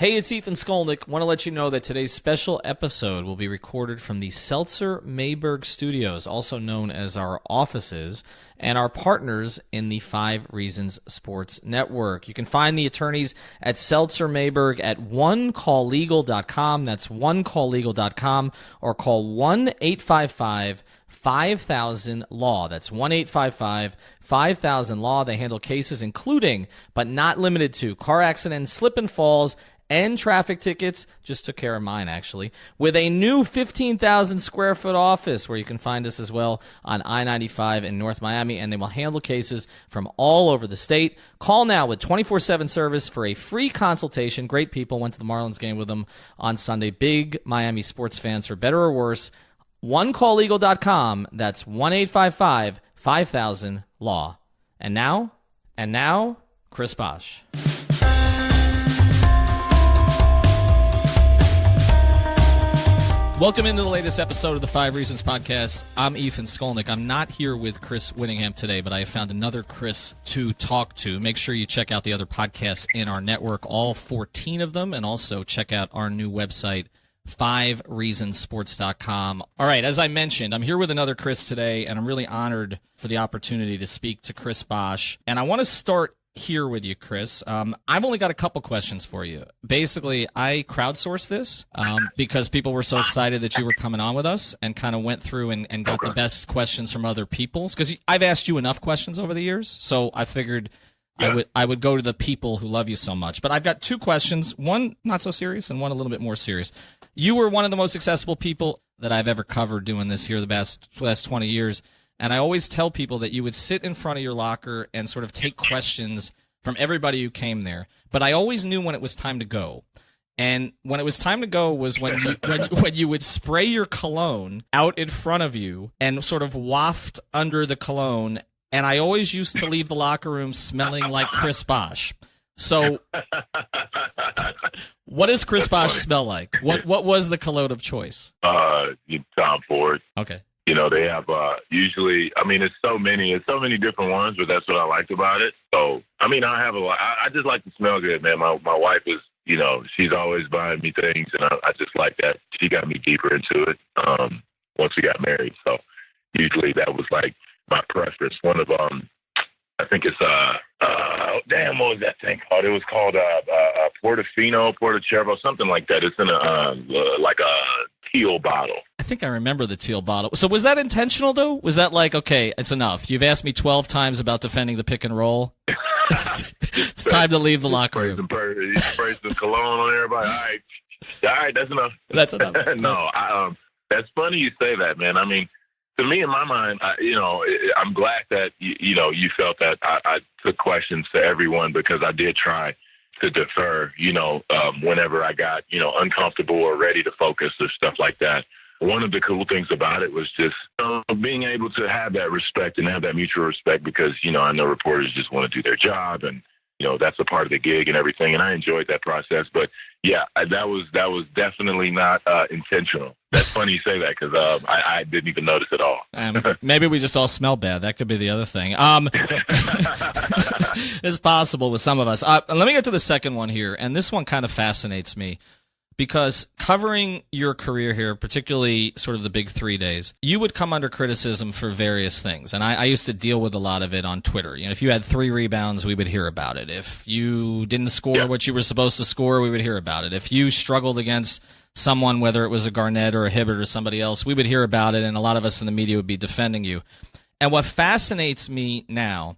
Hey, it's Ethan Skolnick. Want to let you know that today's special episode will be recorded from the Seltzer-Mayberg Studios, also known as our offices, and our partners in the 5 Reasons Sports Network. You can find the attorneys at Seltzer-Mayberg at onecalllegal.com. That's onecalllegal.com, or call 1-855-5000-LAW. That's 1-855-5000-LAW. They handle cases including, but not limited to, car accidents, slip and falls, and traffic tickets. Just took care of mine, actually, with a new 15,000 square foot office where you can find us as well on I-95 in North Miami, and they will handle cases from all over the state. Call now with 24/7 service for a free consultation. Great people. Went to the Marlins game with them on Sunday. Big Miami sports fans, for better or worse. OneCallLegal.com. That's 1-855-5000-LAW. And now, Chris Bosh. Welcome into the latest episode of the 5 Reasons Podcast. I'm Ethan Skolnick. I'm not here with Chris Whittingham today, but I have found another Chris to talk to. Make sure you check out the other podcasts in our network, all 14 of them, and also check out our new website, 5reasonsports.com. All right, as I mentioned, I'm here with another Chris today, and I'm really honored for the opportunity to speak to Chris Bosh. And I want to start here with you, Chris. I've only got a couple questions for you. Basically, I crowdsourced this because people were so excited that you were coming on with us, and kind of went through and got the best questions from other people. Because I've asked you enough questions over the years, so I figured I would go to the people who love you so much. But I've got 2 questions, one not so serious and one a little bit more serious. You were one of the most accessible people that I've ever covered doing this here the last 20 years. And I always tell people that you would sit in front of your locker and sort of take questions from everybody who came there. But I always knew when it was time to go. And when it was time to go was when you would spray your cologne out in front of you and sort of waft under the cologne. And I always used to leave the locker room smelling like Chris Bosh. So what does Chris Bosh smell like? What was the cologne of choice? Tom Ford. Okay. You know, they have usually, I mean, it's so many different ones, but that's what I liked about it. So, I mean, I have a lot. I just like to smell good, man. My wife is, you know, she's always buying me things, and I just like that. She got me deeper into it once we got married. So, usually that was like my preference. One of I think it's what was that thing called? It was called Portofino, something like that. It's in a like a teal bottle. I think I remember the teal bottle. So was that intentional, though? Was that like, okay, it's enough. You've asked me 12 times about defending the pick and roll. It's time to leave the locker room. Spray some cologne on everybody. All right, that's enough. That's enough. No, that's funny you say that, man. I mean, to me, in my mind, I'm glad that you felt that I took questions to everyone, because I did try to defer, whenever I got, uncomfortable or ready to focus or stuff like that. One of the cool things about it was just being able to have that respect and have that mutual respect, because, I know reporters just want to do their job, and, that's a part of the gig and everything. And I enjoyed that process. But yeah, that was definitely not intentional. That's funny you say that, because I didn't even notice at all. Maybe we just all smell bad. That could be the other thing. It's possible with some of us. Let me get to the second one here. And this one kind of fascinates me, because covering your career here, particularly sort of the big 3 days, you would come under criticism for various things. And I used to deal with a lot of it on Twitter. If you had 3 rebounds, we would hear about it. If you didn't score what you were supposed to score, we would hear about it. If you struggled against someone, whether it was a Garnett or a Hibbert or somebody else, we would hear about it, and a lot of us in the media would be defending you. And what fascinates me now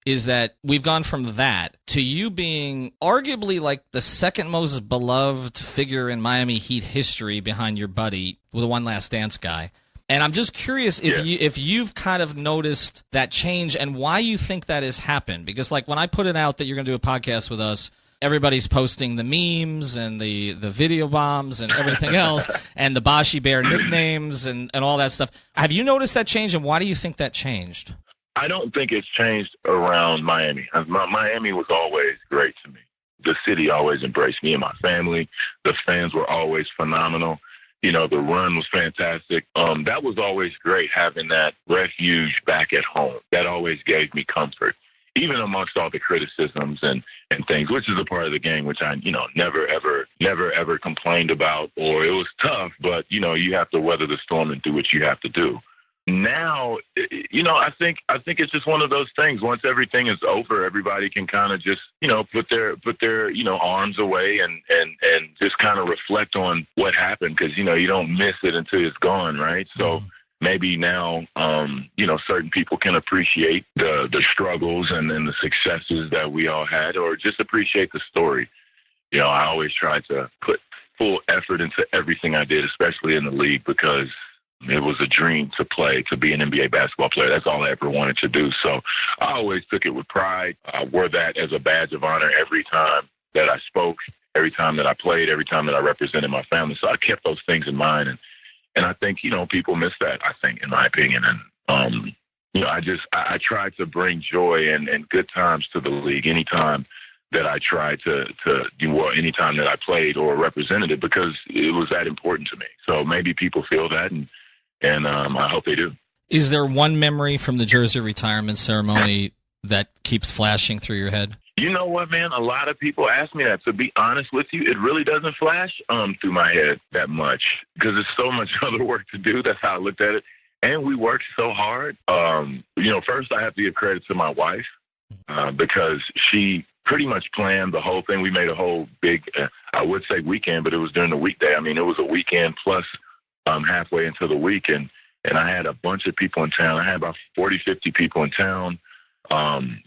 is that we've gone from that to you being arguably like the second most beloved figure in Miami Heat history behind your buddy, the One Last Dance guy. And I'm just curious if you've kind of noticed that change and why you think that has happened. Because like when I put it out that you're going to do a podcast with us, everybody's posting the memes and the video bombs and everything else and the Boshy Bear nicknames and all that stuff. Have you noticed that change, and why do you think that changed? I don't think it's changed around Miami. Miami was always great to me. The city always embraced me and my family. The fans were always phenomenal. The run was fantastic. That was always great, having that refuge back at home. That always gave me comfort, even amongst all the criticisms and and things, which is a part of the game, which I, never, ever complained about, or it was tough, but, you have to weather the storm and do what you have to do. Now, I think it's just one of those things. Once everything is over, everybody can kind of just, put their arms away and just kind of reflect on what happened, because, you don't miss it until it's gone, right? So maybe now, certain people can appreciate the struggles and the successes that we all had, or just appreciate the story. I always try to put full effort into everything I did, especially in the league, because it was a dream to be an NBA basketball player. That's all I ever wanted to do. So I always took it with pride. I wore that as a badge of honor every time that I spoke, every time that I played, every time that I represented my family. So I kept those things in mind. And I think, people miss that, I think, in my opinion. And, I try to bring joy and good times to the league anytime that I tried to do, well, anytime that I played or represented it, because it was that important to me. So maybe people feel that, and I hope they do. Is there one memory from the jersey retirement ceremony that keeps flashing through your head? You know what, man? A lot of people ask me that. To be honest with you, it really doesn't flash through my head that much, because there's so much other work to do. That's how I looked at it. And we worked so hard. First I have to give credit to my wife, because she pretty much planned the whole thing. We made a whole big, I would say weekend, but it was during the weekday. I mean, it was a weekend plus halfway into the week. And I had a bunch of people in town. I had about 40, 50 people in town.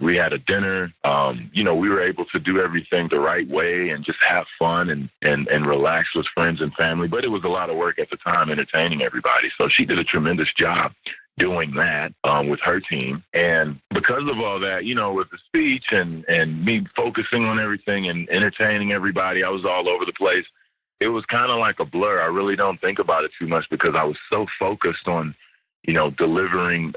We had a dinner. We were able to do everything the right way and just have fun and relax with friends and family. But it was a lot of work at the time, entertaining everybody. So she did a tremendous job doing that with her team. And because of all that, with the speech and me focusing on everything and entertaining everybody, I was all over the place. It was kind of like a blur. I really don't think about it too much, because I was so focused on delivering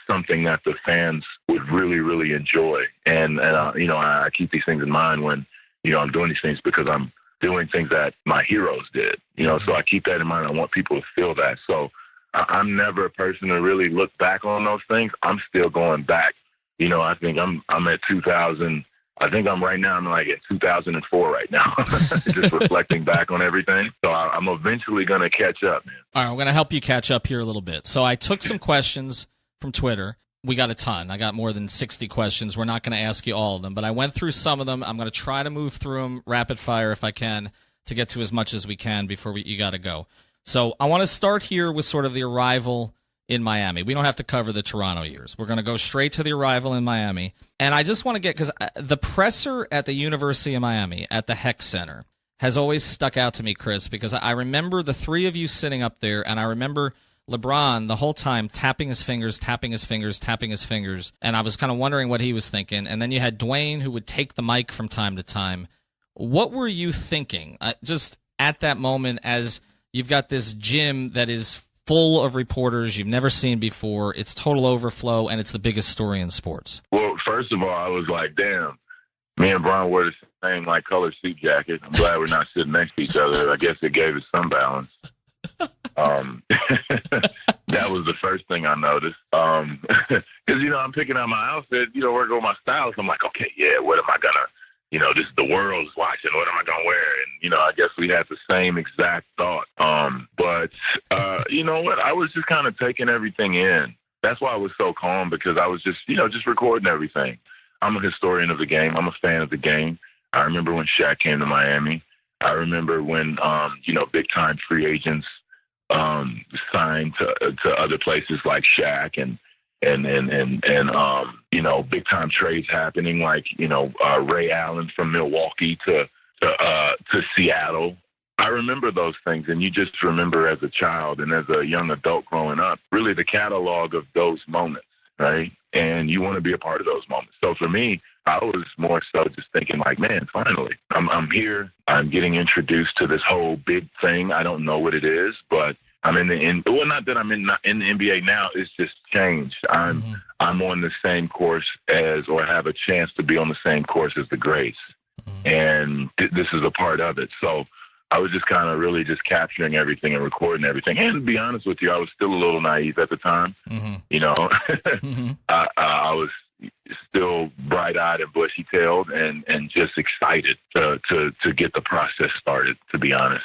something that the fans would really, really enjoy. And I keep these things in mind when, I'm doing these things, because I'm doing things that my heroes did, so I keep that in mind. I want people to feel that. So I'm never a person to really look back on those things. I'm still going back. I think I'm at 2000. I think I'm like at 2004 right now, just reflecting back on everything. So I'm eventually going to catch up, man. All right, I'm going to help you catch up here a little bit. So I took some questions from Twitter. We got a ton. I got more than 60 questions. We're not going to ask you all of them, but I went through some of them. I'm going to try to move through them rapid fire if I can, to get to as much as we can before you got to go. So I want to start here with sort of the arrival in Miami. We don't have to cover the Toronto years. We're going to go straight to the arrival in Miami. And I just want to get, because the presser at the University of Miami at the Heck Center has always stuck out to me, Chris, because I remember the three of you sitting up there, and I remember LeBron the whole time tapping his fingers, and I was kind of wondering what he was thinking. And then you had Dwayne, who would take the mic from time to time. What were you thinking just at that moment, as you've got this gym that is full of reporters you've never seen before? It's total overflow, and it's the biggest story in sports. Well, first of all, I was like, damn, me and Brian wore the same colored suit jacket. I'm glad we're not sitting next to each other. I guess it gave us some balance. That was the first thing I noticed. Because, I'm picking out my outfit, working on my style. So I'm like, okay, yeah, what am I going to, this is the world's watching. What am I going to wear? And, I guess we had the same exact thought. But you know what? I was just kind of taking everything in. That's why I was so calm, because I was just, just recording everything. I'm a historian of the game. I'm a fan of the game. I remember when Shaq came to Miami. I remember when, big-time free agents signed to other places like Shaq and big-time trades happening, like, Ray Allen from Milwaukee to Seattle. I remember those things, and you just remember as a child and as a young adult growing up, really the catalog of those moments, right? And you want to be a part of those moments. So for me, I was more so just thinking like, man, finally, I'm here. I'm getting introduced to this whole big thing. I don't know what it is, but I'm not that I'm in the NBA now. It's just changed. I'm on the same course or have a chance to be on the same course as the greats. And this is a part of it. So I was just kind of really just capturing everything and recording everything. And to be honest with you, I was still a little naive at the time. I was, still bright-eyed and bushy-tailed and just excited to get the process started, to be honest.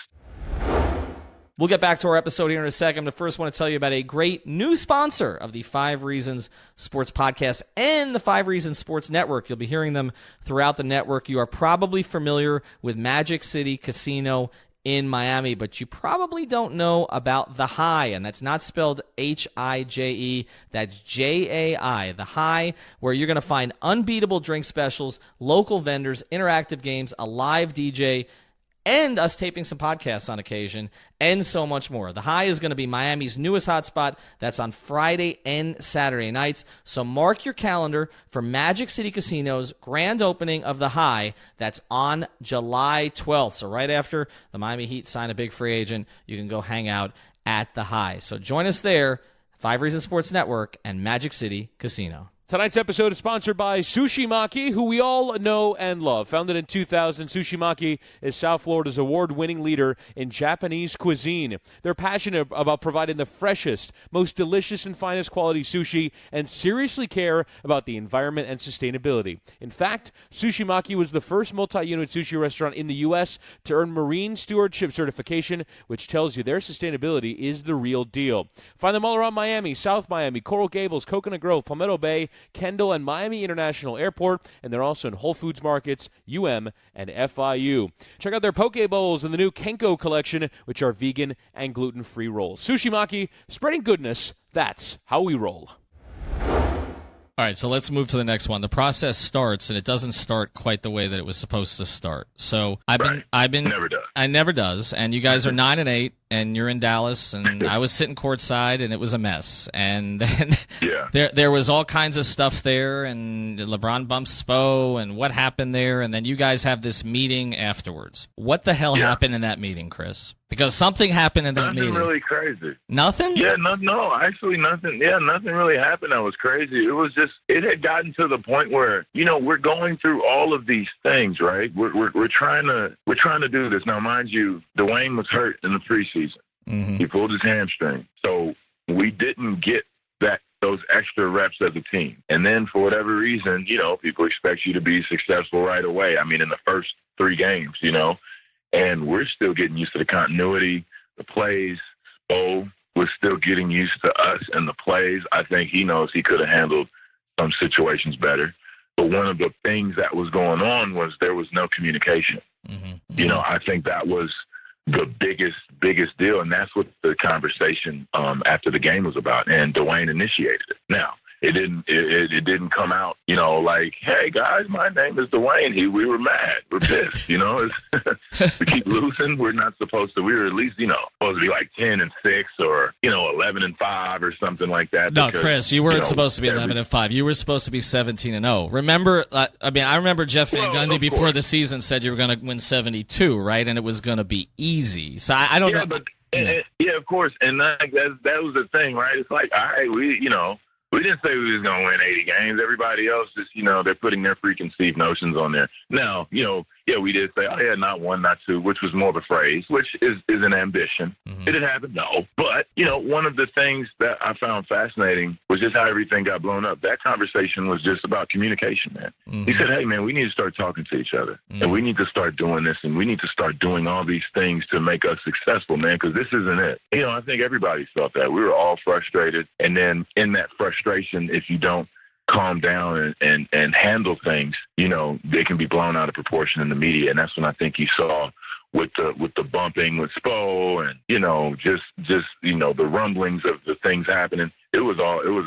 We'll get back to our episode here in a second, but first I want to tell you about a great new sponsor of the 5 Reasons Sports Podcast and the 5 Reasons Sports Network. You'll be hearing them throughout the network. You are probably familiar with Magic City Casino in Miami, but you probably don't know about The High, and that's not spelled H-I-J-E, that's J-A-I, The High, where you're going to find unbeatable drink specials, local vendors, interactive games, a live DJ, and us taping some podcasts on occasion, and so much more. The High is going to be Miami's newest hotspot. That's on Friday and Saturday nights. So mark your calendar for Magic City Casino's grand opening of The High. That's on July 12th. So right after the Miami Heat sign a big free agent, you can go hang out at The High. So join us there, 5 Reasons Sports Network and Magic City Casino. Tonight's episode is sponsored by Sushi Maki, who we all know and love. Founded in 2000, Sushi Maki is South Florida's award-winning leader in Japanese cuisine. They're passionate about providing the freshest, most delicious, and finest quality sushi and seriously care about the environment and sustainability. In fact, Sushi Maki was the first multi-unit sushi restaurant in the U.S. to earn Marine Stewardship certification, which tells you their sustainability is the real deal. Find them all around Miami, South Miami, Coral Gables, Coconut Grove, Palmetto Bay, Kendall, and Miami International Airport, and they're also in Whole Foods Markets, UM, and FIU. Check out their poke bowls and the new Kenko collection, which are vegan and gluten-free rolls. Sushi Maki, spreading goodness, that's how we roll. All right, so let's move to the next one. The process starts, and it doesn't start quite the way that it was supposed to start. So I've been never does. I never does, and you guys are 9-8, and you're in Dallas, and I was sitting courtside, and it was a mess. And then there was all kinds of stuff there, and LeBron bumps Spo, and what happened there, and then you guys have this meeting afterwards. What the hell happened in that meeting, Chris? Because something happened in that meeting. Nothing really crazy. Nothing? Yeah, no, actually nothing. Yeah, nothing really happened that was crazy. It was just, it had gotten to the point where, we're going through all of these things, right? We're trying to do this. Now, mind you, Dwayne was hurt in the preseason. Mm-hmm. He pulled his hamstring. So we didn't get those extra reps as a team. And then for whatever reason, people expect you to be successful right away. I mean, in the first 3 games, and we're still getting used to the continuity, the plays. Spo was still getting used to us and the plays. I think he knows he could have handled some situations better. But one of the things that was going on was there was no communication. Mm-hmm. I think that was the biggest deal, and that's what the conversation after the game was about. And Dwayne initiated it. Now, it didn't come out, like, hey guys, my name is Dwayne. We were mad, we're pissed, we keep losing. We're not supposed to. We were at least, supposed to be like 10-6 or 11-5 or something like that. No, because, Chris, you weren't supposed to be 11-5. You were supposed to be 17-0. Remember? I remember Jeff Van Gundy before the season said you were going to win 72, right? And it was going to be easy. So I don't know. But, yeah, of course, and that was the thing, right? It's like, all right, we didn't say we was going to win 80 games. Everybody else just, they're putting their preconceived notions on there. Now, we did say, oh, yeah, not 1, not 2, which was more of a phrase, which is an ambition. Mm-hmm. Did it happen? No. But, one of the things that I found fascinating was just how everything got blown up. That conversation was just about communication, man. Mm-hmm. He said, hey, man, we need to start talking to each other. Mm-hmm. And we need to start doing this, and we need to start doing all these things to make us successful, man, because this isn't it. I think everybody felt that. We were all frustrated. And then in that frustration, if you don't calm down and handle things, they can be blown out of proportion in the media. And that's when I think you saw with the bumping with Spo and, just the rumblings of the things happening. It was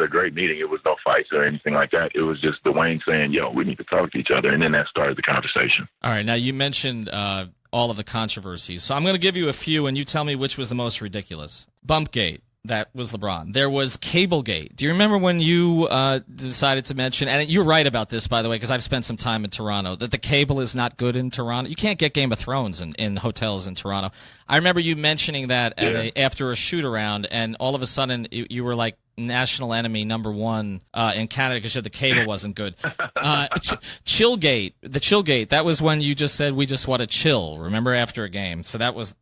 a great meeting. It was no fights or anything like that. It was just Dwayne saying, we need to talk to each other. And then that started the conversation. All right. Now you mentioned all of the controversies. So I'm going to give you a few and you tell me which was the most ridiculous. Bumpgate. That was LeBron. There was Cablegate. Do you remember when you decided to mention, and you're right about this, by the way, because I've spent some time in Toronto, that the cable is not good in Toronto. You can't get Game of Thrones in hotels in Toronto. I remember you mentioning that after a shoot-around, and all of a sudden you were like national enemy #1 in Canada because the cable wasn't good. Chillgate, the Chillgate, that was when you just said, we just want to chill, remember, after a game. So that was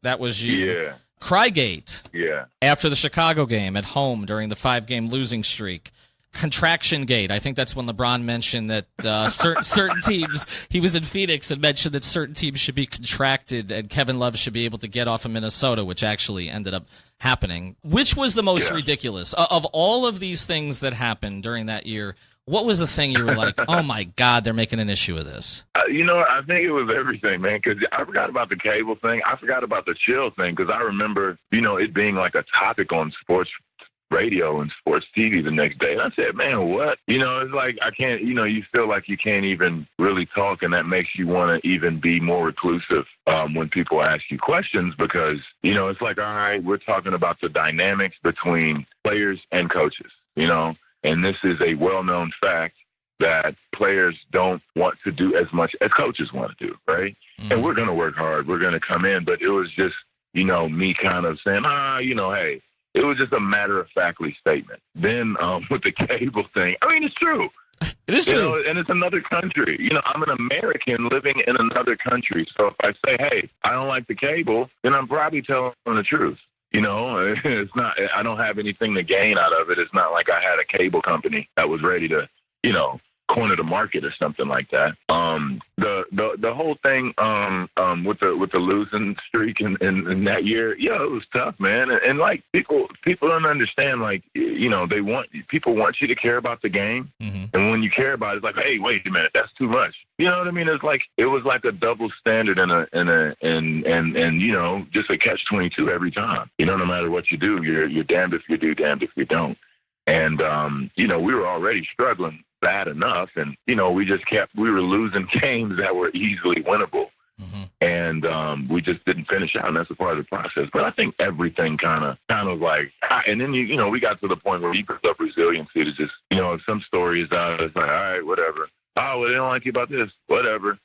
you. Yeah. Crygate. Yeah. After the Chicago game at home during the 5-game losing streak. contraction gate. I think that's when LeBron mentioned that certain teams, he was in Phoenix and mentioned that certain teams should be contracted and Kevin Love should be able to get off of Minnesota, which actually ended up happening. Which was the most ridiculous? Of all of these things that happened during that year, what was the thing you were like, oh, my God, they're making an issue of this? I think it was everything, man, because I forgot about the cable thing. I forgot about the chill thing because I remember, it being like a topic on sports radio and sports TV the next day. And I said, man, what? It's like I can't, you feel like you can't even really talk, and that makes you want to even be more reclusive when people ask you questions because, it's like, all right, we're talking about the dynamics between players and coaches, and this is a well-known fact that players don't want to do as much as coaches want to do, right? Mm-hmm. And we're going to work hard. We're going to come in. But it was just, me kind of saying, hey, it was just a matter-of-factly statement. Then with the cable thing, it's true. It is true. And it's another country. I'm an American living in another country. So if I say, hey, I don't like the cable, then I'm probably telling the truth. It's not, I don't have anything to gain out of it. It's not like I had a cable company that was ready to, corner the market or something like that. The whole thing with the losing streak in that year, it was tough, man. And like people don't understand, like, people want you to care about the game. Mm-hmm. And when you care about it, it's like, hey, wait a minute, that's too much. You know what I mean? It was like a double standard and just a catch-22 every time. No matter what you do, you're damned if you do, damned if you don't. And we were already struggling bad enough, and we were losing games that were easily winnable. Mm-hmm. And we just didn't finish out, and that's a part of the process. But I think everything kind of like, and then we got to the point where we built up resiliency to just, if some story is out, it's like, all right, whatever. Oh, well, they don't like you about this, whatever.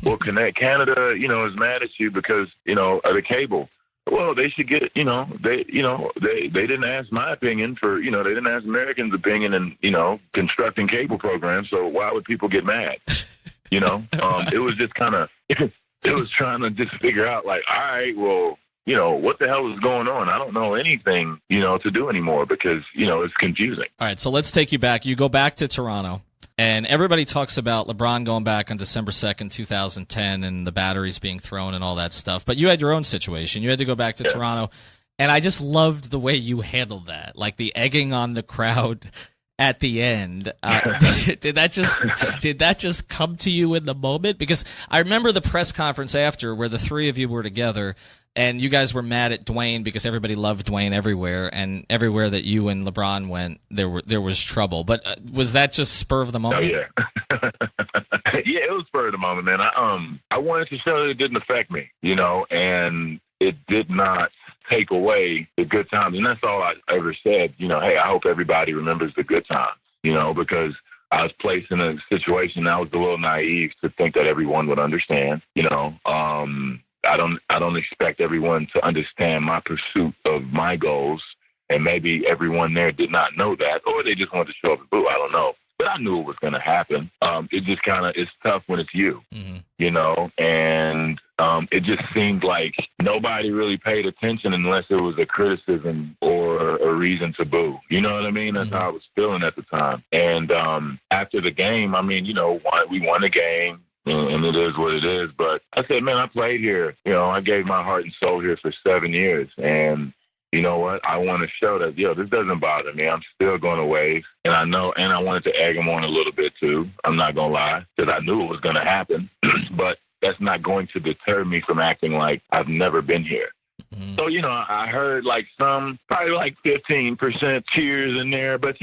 Well, Canada, is mad at you because of the cable. Well, they should get it. They didn't ask my opinion for, they didn't ask Americans' opinion in, constructing cable programs. So why would people get mad? It was just kind of, it was trying to just figure out like, all right, well, what the hell is going on? I don't know anything, to do anymore because, it's confusing. All right. So let's take you back. You go back to Toronto. And everybody talks about LeBron going back on December 2nd, 2010, and the batteries being thrown and all that stuff. But you had your own situation. You had to go back to Toronto. And I just loved the way you handled that, like the egging on the crowd at the end. Did that just come to you in the moment? Because I remember the press conference after where the three of you were together, and you guys were mad at Dwayne because everybody loved Dwayne everywhere, and everywhere that you and LeBron went, there was trouble. But was that just spur of the moment? Oh yeah, yeah, it was spur of the moment, man. I wanted to show that it didn't affect me, and it did not take away the good times, and that's all I ever said. Hey, I hope everybody remembers the good times, because I was placed in a situation I was a little naive to think that everyone would understand, I don't expect everyone to understand my pursuit of my goals, and maybe everyone there did not know that, or they just wanted to show up and boo. I don't know, but I knew it was going to happen. It just it's tough when it's you, and it just seemed like nobody really paid attention unless it was a criticism or a reason to boo. You know what I mean? That's how I was feeling at the time. And after the game, we won the game. And it is what it is. But I said, man, I played here. I gave my heart and soul here for 7 years. And you know what? I want to show that, this doesn't bother me. I'm still going to wave. And I know, and I wanted to egg him on a little bit too. I'm not going to lie, because I knew it was going to happen. But that's not going to deter me from acting like I've never been here. Mm-hmm. So, I heard probably like 15% cheers in there, but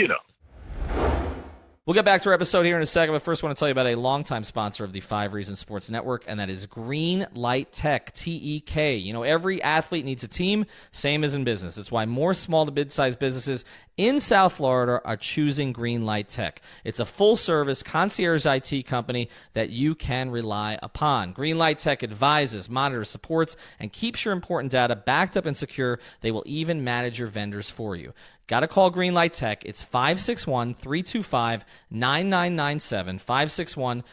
We'll get back to our episode here in a second, but first I want to tell you about a longtime sponsor of the 5 Reasons Sports Network, and that is Green Light Tech, TEK. Every athlete needs a team, same as in business. It's why more small to mid-sized businesses in South Florida are choosing Green Light Tech. It's a full-service concierge IT company that you can rely upon. Green Light Tech advises, monitors, supports, and keeps your important data backed up and secure. They will even manage your vendors for you. got to call Greenlight Tech. It's 561-325-9997,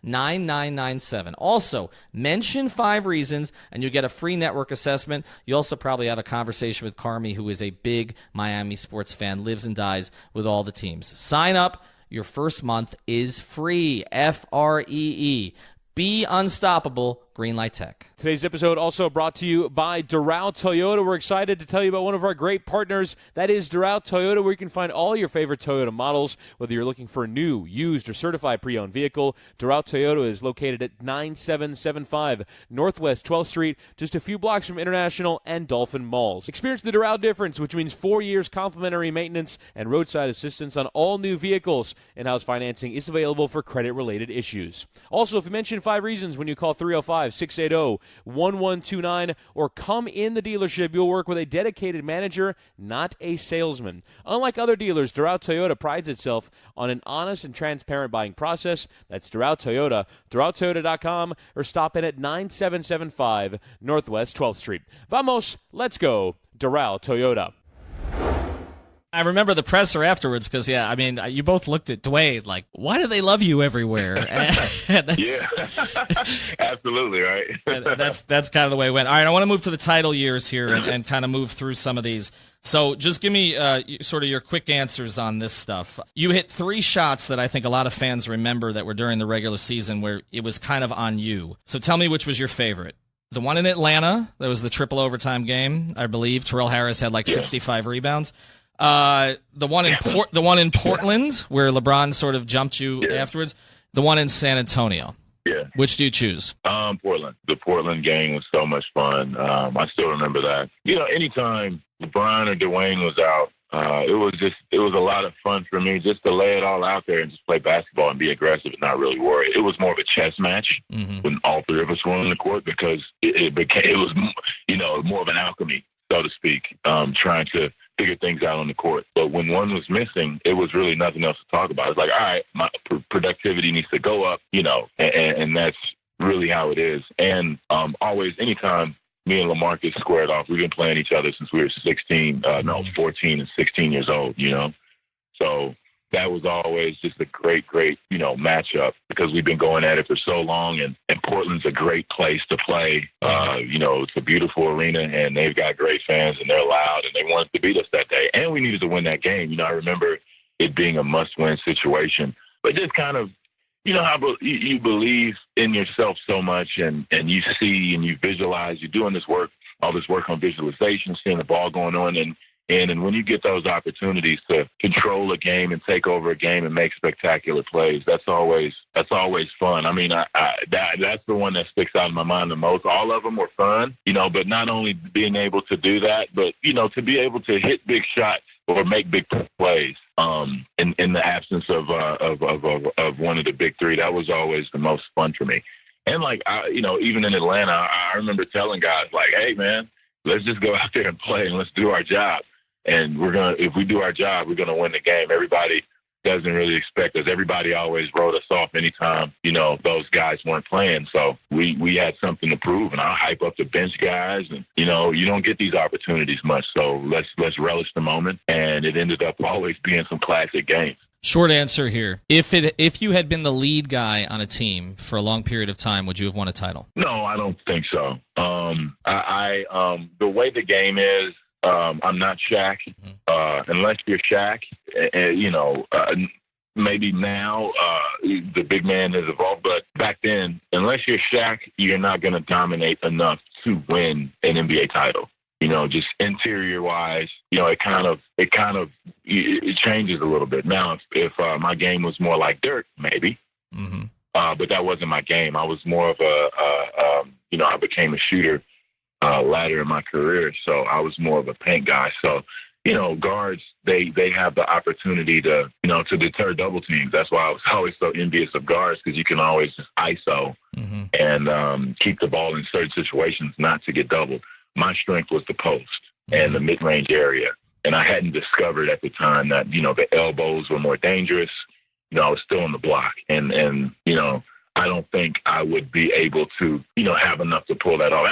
561-325-9997. Also, mention 5 reasons, and you'll get a free network assessment. You also probably have a conversation with Carmi, who is a big Miami sports fan, lives and dies with all the teams. Sign up. Your first month is free. Free. Be unstoppable. Greenlight Tech. Today's episode also brought to you by Doral Toyota. We're excited to tell you about one of our great partners. That is Doral Toyota, where you can find all your favorite Toyota models. Whether you're looking for a new, used, or certified pre-owned vehicle, Doral Toyota is located at 9775 Northwest 12th Street, just a few blocks from International and Dolphin Malls. Experience the Doral difference, which means 4 years complimentary maintenance and roadside assistance on all new vehicles. In-house financing is available for credit-related issues. Also, if you mention 5 reasons when you call 305-680-1129 or come in the dealership, you'll work with a dedicated manager, not a salesman. Unlike other dealers, Doral Toyota prides itself on an honest and transparent buying process. That's Doral Toyota, DoralToyota.com, or stop in at 9775 Northwest 12th Street. Vamos, let's go, Doral Toyota. I remember the presser afterwards because, yeah, I mean, you both looked at Dwayne like, why do they love you everywhere? Yeah, absolutely, right? that's kind of the way it went. All right, I want to move to the title years here and kind of move through some of these. So just give me sort of your quick answers on this stuff. You hit 3 shots that I think a lot of fans remember that were during the regular season where it was kind of on you. So tell me which was your favorite. The one in Atlanta, that was the triple overtime game, I believe. Terrell Harris had like 65 rebounds. The one in Portland where LeBron sort of jumped you afterwards. The one in San Antonio. Yeah. Which do you choose? Portland. The Portland game was so much fun. I still remember that. You know, anytime LeBron or Dwayne was out, it was a lot of fun for me just to lay it all out there and just play basketball and be aggressive and not really worry. It was more of a chess match when all 3 of us were on the court because it was, you know, more of an alchemy, so to speak, trying to figure things out on the court. But when one was missing, it was really nothing else to talk about. It's like, all right, my productivity needs to go up, you know, and that's really how it is. And always, anytime me and LaMarcus squared off, we've been playing each other since we were 14 and 16 years old, you know. So that was always just a great, you know, matchup because we've been going at it for so long, and Portland's a great place to play. You know, it's a beautiful arena, and they've got great fans, and they're loud, and they wanted to beat us that day. And we needed to win that game. You know, I remember it being a must-win situation. But just kind of, you know, how you believe in yourself so much, and you see and you visualize. You're doing this work, all this work on visualization, seeing the ball going on, and when you get those opportunities to control a game and take over a game and make spectacular plays, that's always fun. I mean, that's the one that sticks out in my mind the most. All of them were fun, you know, but not only being able to do that, but, you know, to be able to hit big shots or make big plays in the absence of one of the big 3, that was always the most fun for me. And, like, you know, even in Atlanta, I remember telling guys, like, hey, man, let's just go out there and play and let's do our job. And if we do our job, we're going to win the game. Everybody doesn't really expect us. Everybody always wrote us off anytime, you know, those guys weren't playing. So we had something to prove, and I'll hype up the bench guys. And, you know, you don't get these opportunities much. So let's relish the moment. And it ended up always being some classic games. Short answer here. If you had been the lead guy on a team for a long period of time, would you have won a title? No, I don't think so. The way the game is, I'm not Shaq. Unless you're Shaq, you know, maybe now the big man has evolved, but back then, unless you're Shaq, you're not going to dominate enough to win an NBA title. You know, just interior-wise, you know, it changes a little bit. Now, if my game was more like Dirk, maybe. But that wasn't my game. I was more of you know, I became a shooter later in my career, so I was more of a paint guy. So, you know, guards, they have the opportunity to, you know, to deter double teams. That's why I was always so envious of guards, because you can always just ISO and keep the ball in certain situations not to get doubled. My strength was the post and the mid-range area. And I hadn't discovered at the time that, you know, the elbows were more dangerous. You know, I was still on the block. And you know, I don't think I would be able to, you know, have enough to pull that off.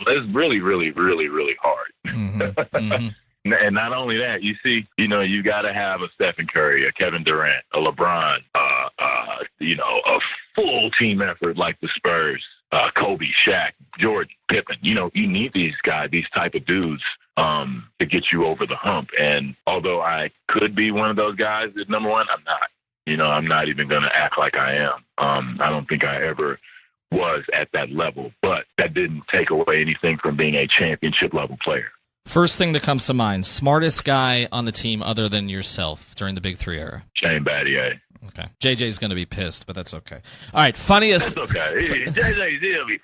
That's really, really, really, really hard. And not only that, you see, you got to have a Stephen Curry, a Kevin Durant, a LeBron, a full team effort like the Spurs, Kobe, Shaq, Jordan, Pippen. You need these guys, these type of dudes to get you over the hump. And although I could be one of those guys at number one, I'm not. I'm not even going to act like I am. I don't think I ever was at that level, but that didn't take away anything from being a championship level player. First thing that comes to mind, smartest guy on the team other than yourself during the Big Three era? Shane Battier. Okay. JJ's going to be pissed, but that's okay. All right, funniest... That's okay. JJ'll be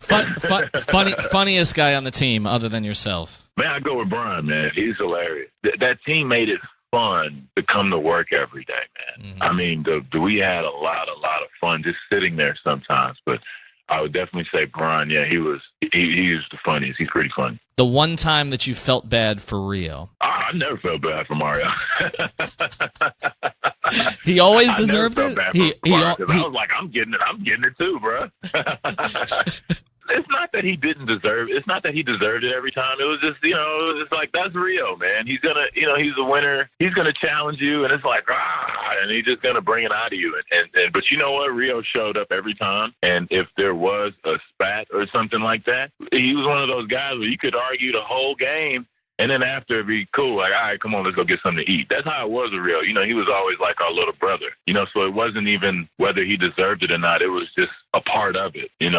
fine. Funniest guy on the team other than yourself? Man, I go with Brian, man. He's hilarious. That team made it fun to come to work every day, man. Mm-hmm. I mean, we had a lot of fun just sitting there sometimes, but I would definitely say Brian, yeah, he was the funniest. He's pretty funny. The one time that you felt bad for Rio? I never felt bad for Mario. He always deserved it? I was like, I'm getting it too, bro. It's not that he didn't deserve it. It's not that he deserved it every time. It was just, it was just like, that's Rio, man. He's going to, he's a winner. He's going to challenge you. And it's like, and he's just going to bring it out of you. But you know what? Rio showed up every time. And if there was a spat or something like that, he was one of those guys where you could argue the whole game. And then after, it'd be cool, like, all right, come on, let's go get something to eat. That's how it was with Rio. He was always like our little brother, so it wasn't even whether he deserved it or not. It was just a part of it, and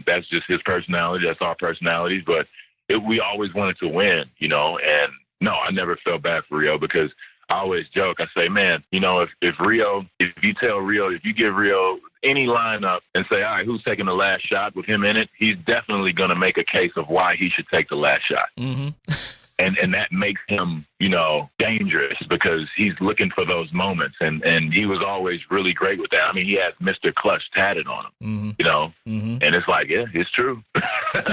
that's just his personality. That's our personalities. But we always wanted to win, and no, I never felt bad for Rio because I always joke. I say, man, if you give Rio any lineup and say, all right, who's taking the last shot with him in it, he's definitely going to make a case of why he should take the last shot. Mm-hmm. And that makes him, dangerous because he's looking for those moments. And he was always really great with that. I mean, he has Mr. Clutch tatted on him, Mm-hmm. And it's like, yeah, it's true.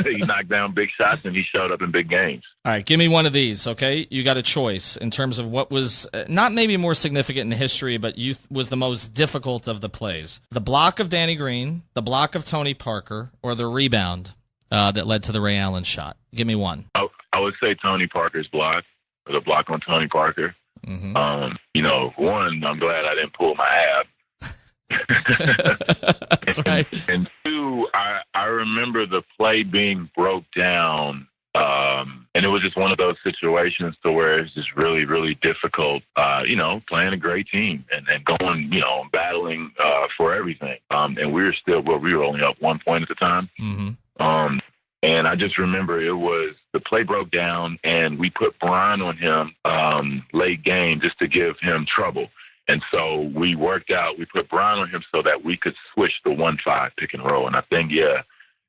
He knocked down big shots and he showed up in big games. All right, give me one of these, okay? You got a choice in terms of what was not maybe more significant in history, but was the most difficult of the plays. The block of Danny Green, the block of Tony Parker, or the rebound that led to the Ray Allen shot. Give me one. I would say Tony Parker's block, or the block on Tony Parker. Mm-hmm. One, I'm glad I didn't pull my ab. That's right. And two, I remember the play being broke down, and it was just one of those situations to where it's just really, really difficult, playing a great team and going, battling for everything. And we were only up 1 point at the time. Mm-hmm. And I just remember the play broke down and we put Brian on him late game just to give him trouble. And so we put Brian on him so that we could switch the 1-5 pick and roll. And I think,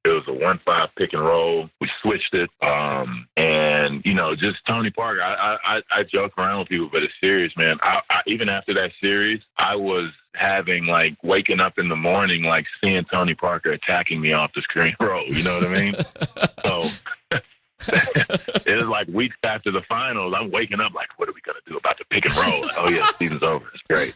it was a 1-5 pick and roll. We switched it. And, just Tony Parker, I joke around with people, but it's serious, man. I even after that series, I was having waking up in the morning, seeing Tony Parker attacking me off the screen roll. You know what I mean? So it was weeks after the finals. I'm waking up what are we going to do about the pick and roll? Oh, yeah, the season's over. It's great.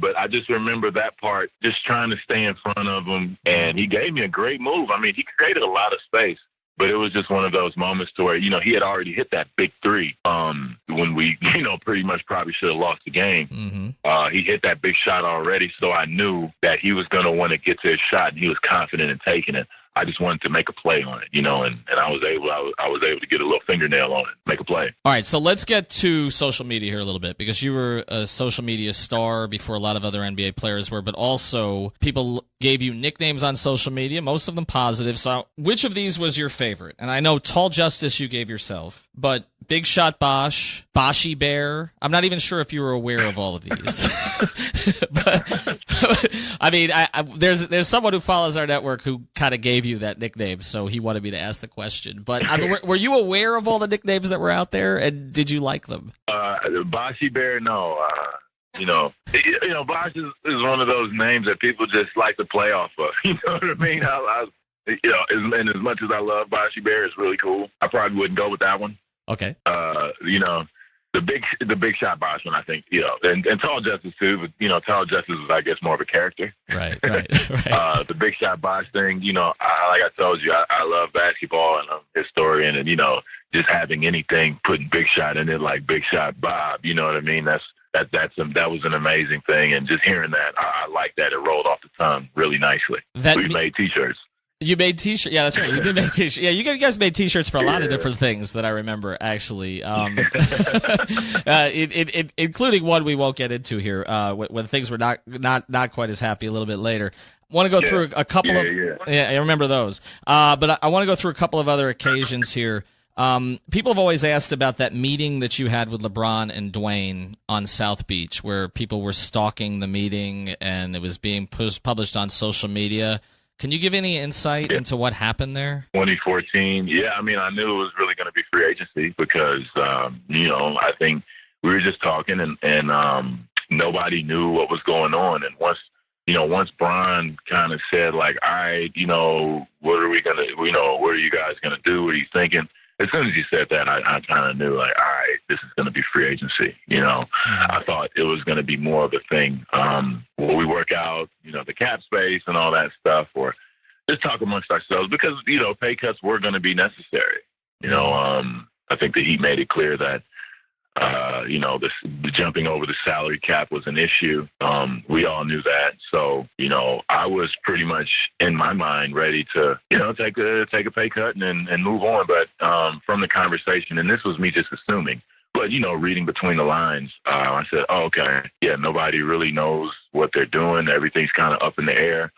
But I just remember that part, just trying to stay in front of him. And he gave me a great move. I mean, he created a lot of space. But it was just one of those moments to where, he had already hit that big three when we, pretty much probably should have lost the game. Mm-hmm. He hit that big shot already, so I knew that he was going to want to get to his shot, and he was confident in taking it. I just wanted to make a play on it, and I was able to get a little fingernail on it, make a play. All right, so let's get to social media here a little bit, because you were a social media star before a lot of other NBA players were, but also people gave you nicknames on social media, most of them positive. So which of these was your favorite? And I know Tall Justice you gave yourself, but Big Shot Bosh, Boshy Bear. I'm not even sure if you were aware of all of these. But I mean, there's someone who follows our network who kind of gave you that nickname, so he wanted me to ask the question. But I mean, were you aware of all the nicknames that were out there, and did you like them? Boshy Bear, no. Bosh is one of those names that people just like to play off of. You know what I mean? And as much as I love Boshy Bear, it's really cool. I probably wouldn't go with that one. Okay. The big shot Bosh one, I think, and Tall Justice too, but Tall Justice is, I guess, more of a character. Right. The Big Shot Bosh thing, like I told you, I love basketball and I'm a historian, and just having anything putting Big Shot in it, like Big Shot Bob. You know what I mean? That was an amazing thing, and just hearing that, I like that. It rolled off the tongue really nicely. We made T-shirts. You made T-shirts. Yeah, that's right. You did make T-shirts. Yeah, you guys made T-shirts for a lot of different things that I remember, actually. Including one we won't get into here, when things were not quite as happy a little bit later. I want to go through a couple of. Yeah, I remember those. But I want to go through a couple of other occasions here. People have always asked about that meeting that you had with LeBron and Dwayne on South Beach, where people were stalking the meeting and it was being published on social media. Can you give any insight into what happened there? 2014, I mean, I knew it was really going to be free agency because, I think we were just talking and nobody knew what was going on. And once Bron kind of said, like, all right, what are we going to, what are you guys going to do? What are you thinking? As soon as he said that, I kind of knew, like, all right, this is going to be free agency. I thought it was going to be more of a thing where we work out, the cap space and all that stuff, or just talk amongst ourselves because, pay cuts were going to be necessary. I think the Heat made it clear that, the jumping over the salary cap was an issue. We all knew that. So, I was pretty much in my mind ready to, take a pay cut and move on. But from the conversation, and this was me just assuming, but, reading between the lines, I said, oh, okay, nobody really knows what they're doing. Everything's kind of up in the air.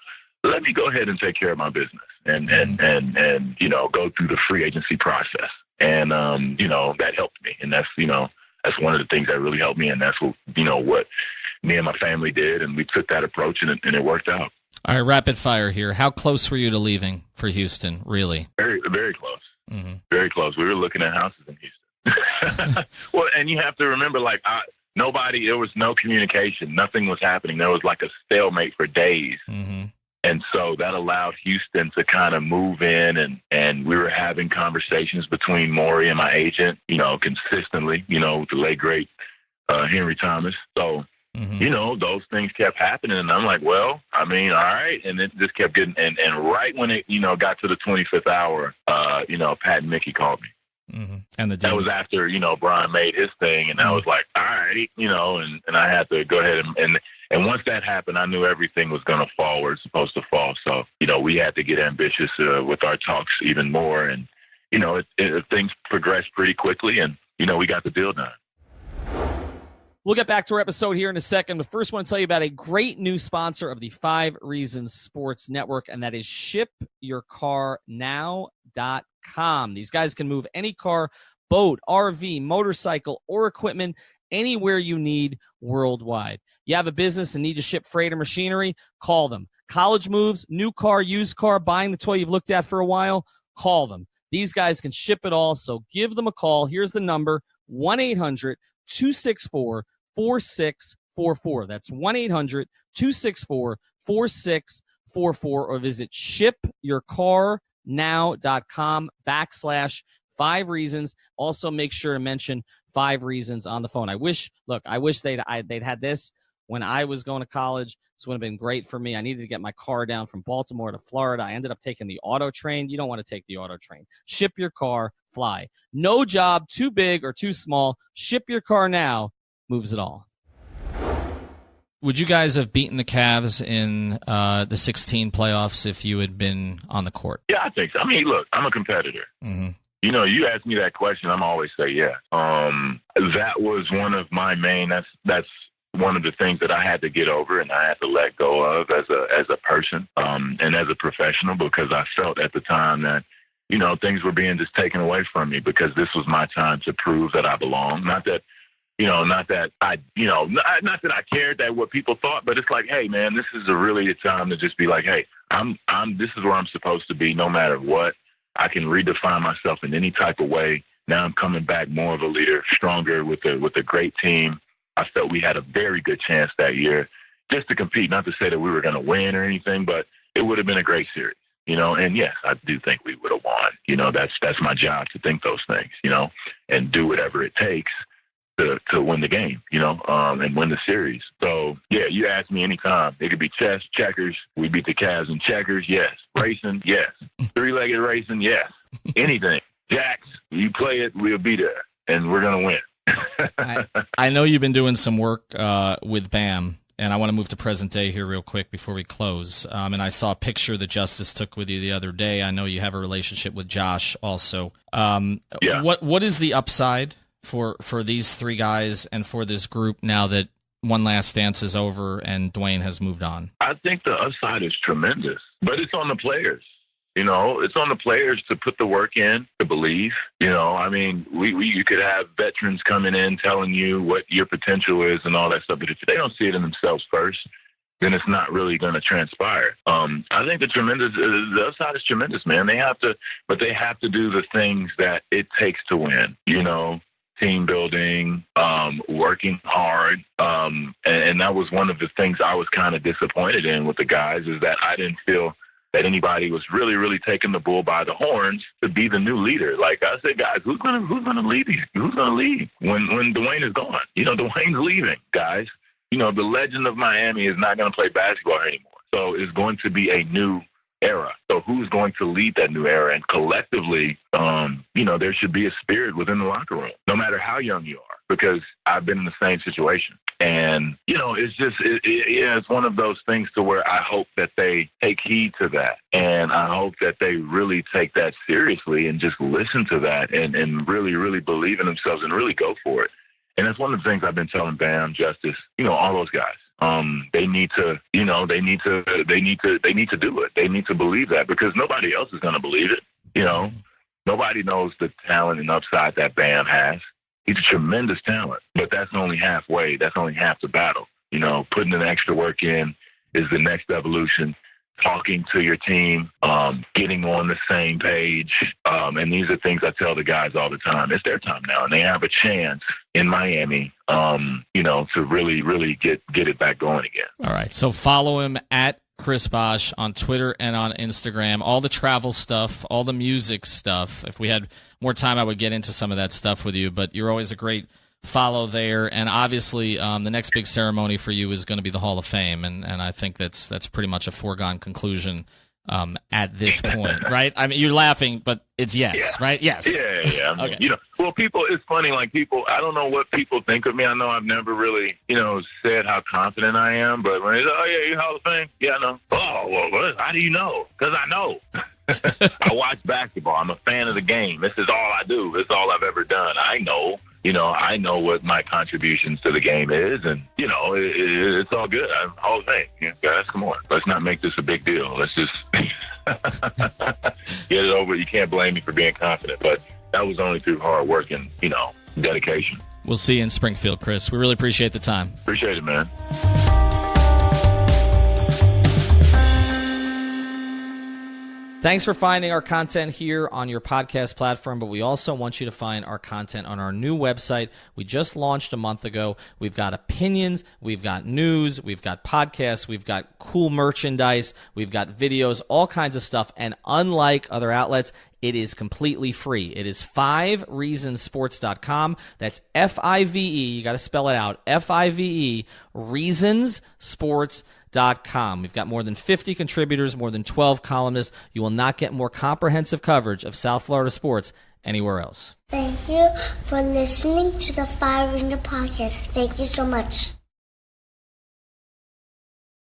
Let me go ahead and take care of my business and go through the free agency process. And, that helped me. And that's one of the things that really helped me. And that's what me and my family did. And we took that approach and it worked out. All right, rapid fire here. How close were you to leaving for Houston, really? Very, very close. Mm-hmm. Very close. We were looking at houses in Houston. Well, and you have to remember, like, there was no communication. Nothing was happening. There was like a stalemate for days. Mm-hmm. And so that allowed Houston to kind of move in, and we were having conversations between Maury and my agent, consistently, with the late, great Henry Thomas. So, those things kept happening. And I'm like, well, I mean, all right. And it just kept getting, and right when it, got to the 25th hour, Pat and Mickey called me. Mm-hmm. And that was after, Brian made his thing. And I was like, all right, and I had to go ahead and once that happened, I knew everything was going to fall where it's supposed to fall. So, we had to get ambitious with our talks even more. And, things progressed pretty quickly and, we got the deal done. We'll get back to our episode here in a second, but first I want to tell you about a great new sponsor of the 5 Reasons Sports Network, and that is ShipYourCarNow.com. These guys can move any car, boat, RV, motorcycle, or equipment anywhere you need worldwide. You have a business and need to ship freight or machinery? Call them. College moves, new car, used car, buying the toy you've looked at for a while? Call them. These guys can ship it all, so give them a call. Here's the number, 1-800-264-4644. That's 1-800-264-4644, or visit shipyourcarnow.com/5 reasons. Also, make sure to mention 5 reasons on the phone. I wish they'd had this when I was going to college. This would have been great for me. I needed to get my car down from Baltimore to Florida. I ended up taking the auto train. You don't want to take the auto train. Ship your car, fly. No job too big or too small. Ship Your Car Now moves it all. Would you guys have beaten the Cavs in the 16 playoffs if you had been on the court? Yeah, I think so. I mean, look, I'm a competitor. Mm-hmm. You ask me that question, I'm always say yeah. That was one of my main. That's one of the things that I had to get over and I had to let go of as a person and as a professional, because I felt at the time that things were being just taken away from me because this was my time to prove that I belong. Not that I cared that what people thought, but it's like, hey man, this is really a time to just be like, hey, this is where I'm supposed to be no matter what. I can redefine myself in any type of way. Now I'm coming back more of a leader, stronger with a great team. I felt we had a very good chance that year just to compete, not to say that we were going to win or anything, but it would have been a great series, and yes, I do think we would have won. That's my job to think those things, and do whatever it takes to win the game, and win the series. So, yeah, you ask me anytime. It could be chess, checkers. We beat the Cavs in checkers, yes. racing, yes. Three-legged racing, yes. Anything. Jacks, you play it, we'll be there, and we're going to win. I know you've been doing some work with BAM, and I want to move to present day here real quick before we close. And I saw a picture that Justice took with you the other day. I know you have a relationship with Josh also. Yeah. What is the upside for these three guys and for this group now that One Last Dance is over and Dwayne has moved on? I think the upside is tremendous, but it's on the players. You know, it's on the players to put the work in, to believe. You know, I mean, you could have veterans coming in telling you what your potential is and all that stuff, but if they don't see it in themselves first, then it's not really going to transpire. I think the upside is tremendous, man. They have to do the things that it takes to win. You know, team building, working hard, and that was one of the things I was kind of disappointed in with the guys, is that I didn't feel that anybody was really, really taking the bull by the horns to be the new leader. Like I said, guys, who's gonna lead these? Who's gonna lead when Dwayne is gone? You know, Dwayne's leaving, guys. You know, the legend of Miami is not gonna play basketball anymore. So it's going to be a new era. So who's going to lead that new era? And collectively, you know, there should be a spirit within the locker room, no matter how young you are, because I've been in the same situation. And, you know, it's just, it's one of those things to where I hope that they take heed to that. And I hope that they really take that seriously and just listen to that and really, really believe in themselves and really go for it. And that's one of the things I've been telling Bam, Justice, you know, all those guys. They need to do it. They need to believe that, because nobody else is going to believe it. You know, nobody knows the talent and upside that Bam has. He's a tremendous talent, but that's only halfway. That's only half the battle. You know, putting an extra work in is the next evolution. Talking to your team, getting on the same page. And these are things I tell the guys all the time. It's their time now, and they have a chance in Miami, you know, to really, really get it back going again. All right. So follow him at Chris Bosh on Twitter and on Instagram. All the travel stuff, all the music stuff. If we had more time, I would get into some of that stuff with you, but you're always a great follow there. And obviously the next big ceremony for you is going to be the Hall of Fame, and I think that's pretty much a foregone conclusion at this point, right? I mean, you're laughing, but it's yes, right? Yes. Yeah. I mean, okay. You know, well, it's funny, like I don't know what people think of me. I know I've never really, you know, said how confident I am, but when it's, oh yeah, you Hall of Fame? Yeah, I know. Oh, well, how do you know? Because I know. I watch basketball. I'm a fan of the game. This is all I do. This is all I've ever done. I know. You know, I know what my contributions to the game is, and, you know, it's all good. I'm Hall of Fame. You know, guys, come on. Let's not make this a big deal. Let's just get it over. You can't blame me for being confident, but that was only through hard work and, you know, dedication. We'll see you in Springfield, Chris. We really appreciate the time. Appreciate it, man. Thanks for finding our content here on your podcast platform, but we also want you to find our content on our new website. We just launched a month ago. We've got opinions, we've got news, we've got podcasts, we've got cool merchandise, we've got videos, all kinds of stuff. And unlike other outlets, it is completely free. It is 5reasonsports.com. That's Five, you got to spell it out, Five, reasonsports.com. We've got more than 50 contributors, more than 12 columnists. You will not get more comprehensive coverage of South Florida sports anywhere else. Thank you for listening to the Five Reason Podcast. Thank you so much.